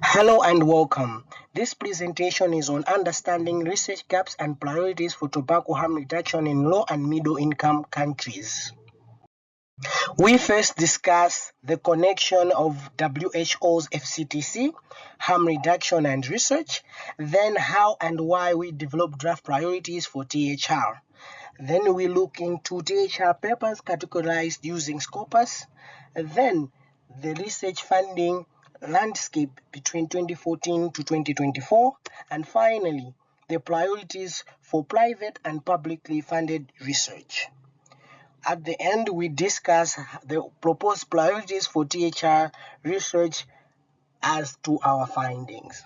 Hello and welcome. This presentation is on understanding research gaps and priorities for tobacco harm reduction in low and middle income countries. We first discuss the connection of WHO's FCTC, harm reduction and research, then how and why we develop draft priorities for THR. Then we look into THR papers categorized using Scopus, then the research funding landscape between 2014 to 2024, and finally, the priorities for private and publicly funded research. At the end, we discuss the proposed priorities for THR research as to our findings.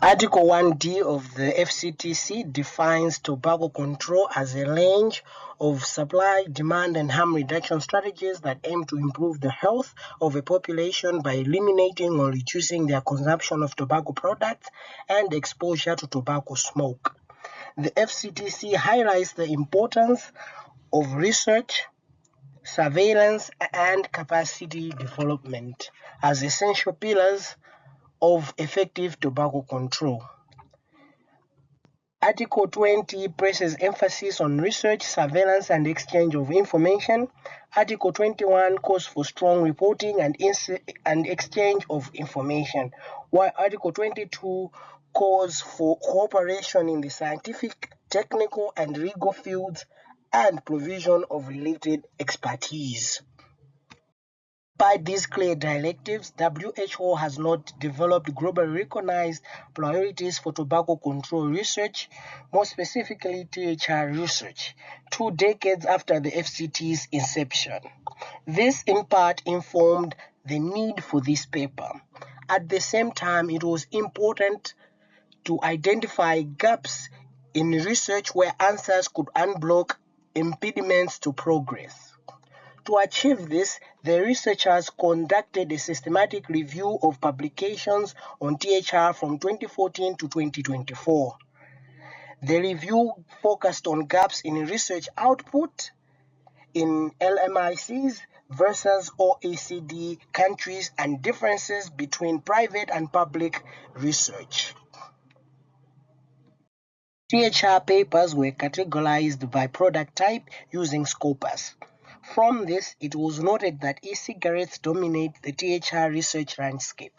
Article 1D of the FCTC defines tobacco control as a range of supply, demand, and harm reduction strategies that aim to improve the health of a population by eliminating or reducing their consumption of tobacco products and exposure to tobacco smoke. The FCTC highlights the importance of research, surveillance, and capacity development as essential pillars of effective tobacco control. Article 20 places emphasis on research, surveillance, and exchange of information. Article 21 calls for strong reporting and exchange of information, while Article 22 calls for cooperation in the scientific, technical, and legal fields and provision of related expertise. By these clear directives, WHO has not developed globally recognized priorities for tobacco control research, more specifically THR research, 2 decades after the FCT's inception. This in part informed the need for this paper. At the same time, it was important to identify gaps in research where answers could unblock impediments to progress. To achieve this, the researchers conducted a systematic review of publications on THR from 2014 to 2024. The review focused on gaps in research output in LMICs versus OECD countries and differences between private and public research. THR papers were categorized by product type using Scopus. From this, it was noted that e-cigarettes dominate the THR research landscape,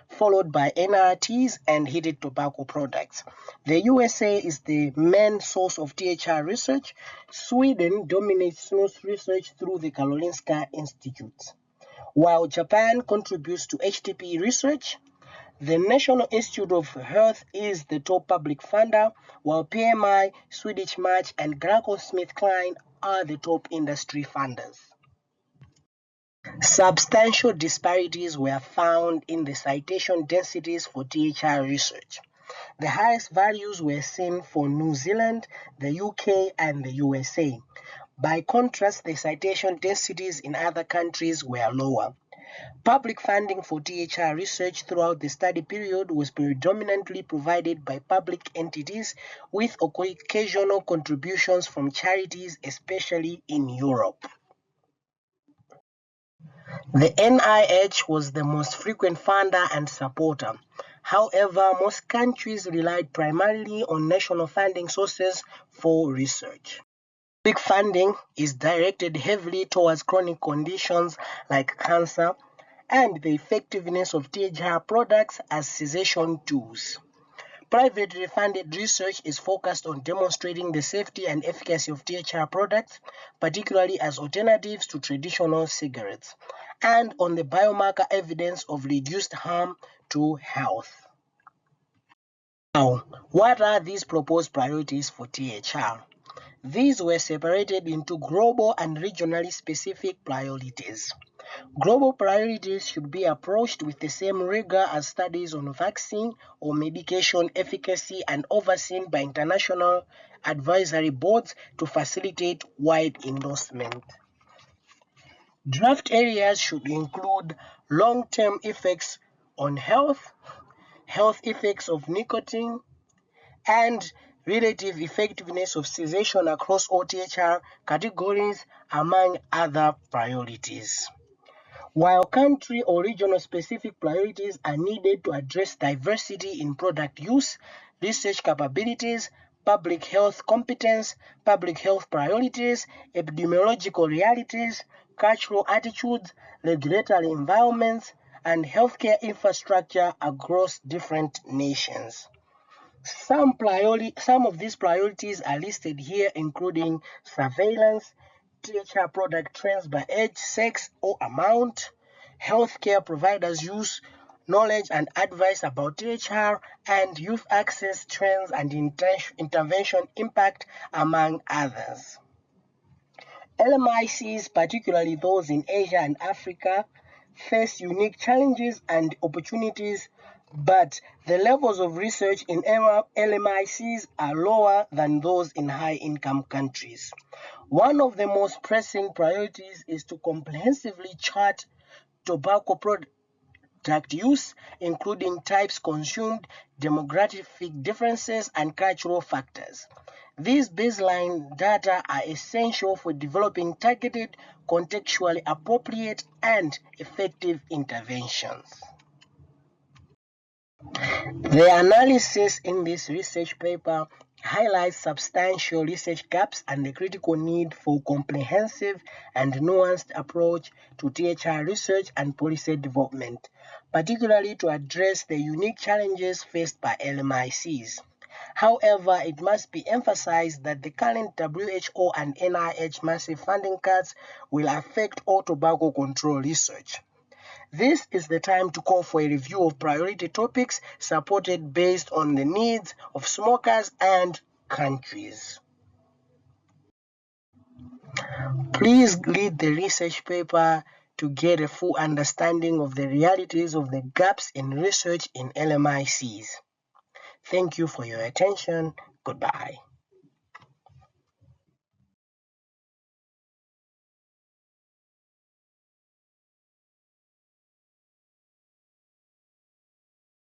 followed by NRTs and heated tobacco products. The USA is the main source of THR research. Sweden dominates snus research through the Karolinska Institute, while Japan contributes to HTP research. The National Institute of Health is the top public funder, while PMI, Swedish Match, and GlaxoSmithKline are the top industry funders. Substantial disparities were found in the citation densities for THR research. The highest values were seen for New Zealand, the UK, and the USA. By contrast, the citation densities in other countries were lower. Public funding for THR research throughout the study period was predominantly provided by public entities, with occasional contributions from charities, especially in Europe. The NIH was the most frequent funder and supporter. However, most countries relied primarily on national funding sources for research. Public funding is directed heavily towards chronic conditions like cancer and the effectiveness of THR products as cessation tools. Privately funded research is focused on demonstrating the safety and efficacy of THR products, particularly as alternatives to traditional cigarettes, and on the biomarker evidence of reduced harm to health. Now, what are these proposed priorities for THR? These were separated into global and regionally specific priorities. Global priorities should be approached with the same rigor as studies on vaccine or medication efficacy and overseen by international advisory boards to facilitate wide endorsement. Draft areas should include long-term effects on health, health effects of nicotine, and relative effectiveness of cessation across all THR categories, among other priorities. While country or regional specific priorities are needed to address diversity in product use, research capabilities, public health competence, public health priorities, epidemiological realities, cultural attitudes, regulatory environments, and healthcare infrastructure across different nations. Some of these priorities are listed here, including surveillance, THR product trends by age, sex, or amount, healthcare providers use knowledge and advice about THR, and youth access trends and intervention impact, among others. LMICs, particularly those in Asia and Africa, face unique challenges and opportunities, but the levels of research in LMICs are lower than those in high-income countries. One of the most pressing priorities is to comprehensively chart tobacco product use, including types consumed, demographic differences, and cultural factors. These baseline data are essential for developing targeted, contextually appropriate, and effective interventions. The analysis in this research paper highlights substantial research gaps and the critical need for comprehensive and nuanced approach to THR research and policy development, particularly to address the unique challenges faced by LMICs. However, it must be emphasized that the current WHO and NIH massive funding cuts will affect all tobacco control research. This is the time to call for a review of priority topics supported based on the needs of smokers and countries. Please read the research paper to get a full understanding of the realities of the gaps in research in LMICs. Thank you for your attention. Goodbye.